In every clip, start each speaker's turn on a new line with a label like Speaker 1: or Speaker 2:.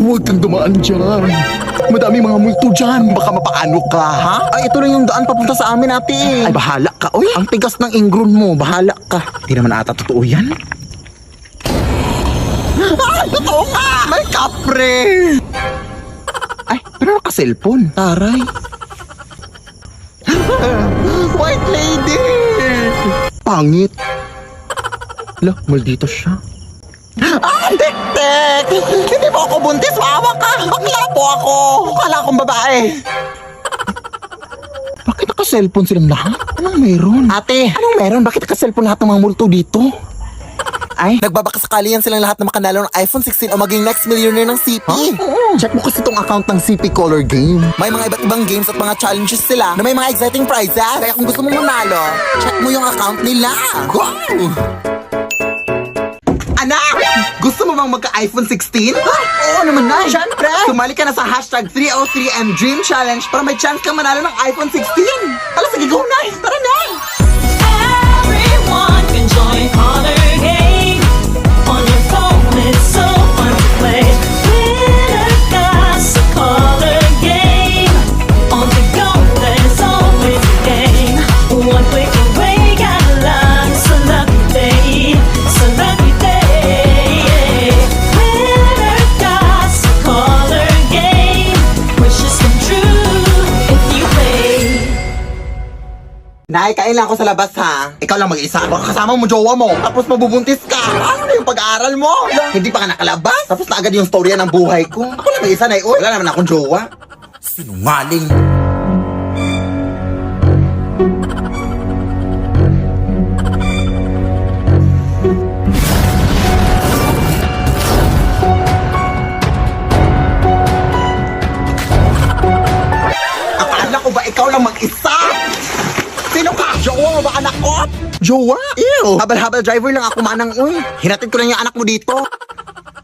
Speaker 1: Huwag kang dumaan dyan. Madami mga multo dyan. Baka mapaano ka, ha?
Speaker 2: Ay, ito lang yung daan papunta sa amin, ate.
Speaker 1: Ay, bahala ka, oy.
Speaker 2: Ang tigas ng ingron mo, bahala ka.
Speaker 1: Hindi naman ata totoo yan.
Speaker 2: Ay, totoo nga!
Speaker 1: May kapre!
Speaker 2: Ay, pero naka-cellphone. Taray.
Speaker 1: White lady!
Speaker 2: Pangit. Lo, maldito siya.
Speaker 1: Ah, tek-tek! Hindi mo ako buntis, maawa ka! Bakla po ako! Kala akong babae!
Speaker 2: Bakit naka-cellphone silang lahat? Anong meron?
Speaker 1: Ate,
Speaker 2: Anong meron? Bakit naka-cellphone lahat ng mga multo dito? Ay,
Speaker 1: nagbabakasakali yan silang lahat na makanalo ng iPhone 16 o maging next millionaire ng CP.
Speaker 2: check mo kasi itong account ng CP Color Game.
Speaker 1: May mga iba't ibang games at mga challenges sila na may mga exciting prizes. Kaya kung gusto mong manalo, check mo yung account nila. Go! Anak! Gusto mo bang magka-iPhone 16?
Speaker 2: Oo naman na.
Speaker 1: Siyempre! Sumali ka na sa hashtag 303M Dream Challenge para may chance kang manalo ng iPhone 16. Hala, sige, go na! Tara na!
Speaker 3: Everyone can join Color Game. On your phone, it's so fun to play. Winner got a Color Game. On the go, there's always a game. One click away, got a lot. It's a lucky day. It's a lucky day. Winner got a Color Game. Wishes come true if you play.
Speaker 1: Nay, kain lang ako sa labas ha. Ikaw lang mag-isa. Baka kasama mo jowa mo. Tapos mabubuntis ka. Ano na yung pag-aaral mo? Hindi pa ka nakalabas. Tapos na agad yung storya ng buhay ko. Ako lang mag-isa, Nay. Uy, wala naman akong jowa. Sinungaling. Akala ko ba ikaw lang mag-isa? Sino ka? Jowa mo ba anak ko?
Speaker 2: Jowa?
Speaker 1: Ew! Habal-habal driver lang ako manang, uy. Hinatid ko lang yung anak mo dito.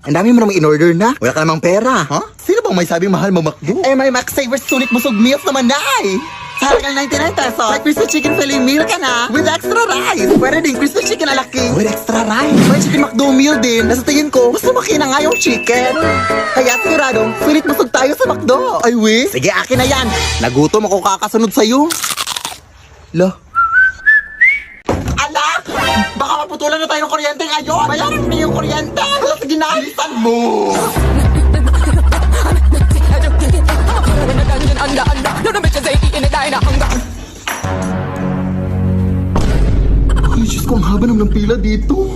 Speaker 1: Ang dami mo namang in-order na. Wala ka namang pera. Ha? Sino bang may sabing mahal mamakdo? Eh, may Max Savers sulit busog meals naman na eh. Sa halagang 99 pesos, may crispy chicken fillet meal ka na with extra rice. Pwede din crispy chicken na laki with extra rice. May chicken McDo meal din. Nasa tingin ko, gusto makina nga yung chicken. Kaya sigurado, sulit busog tayo sa McDo. Ay, we? Sige, akin na yan. Nagutom ako kakasunod sa'yo. Lo. Anak! Baka maputulan na tayo ng kuryente ngayon! Bayaran mo na yung kuryente! Hala, sige na! Bilisan mo! Ay, Diyos ko, ang haba naman ng pila dito.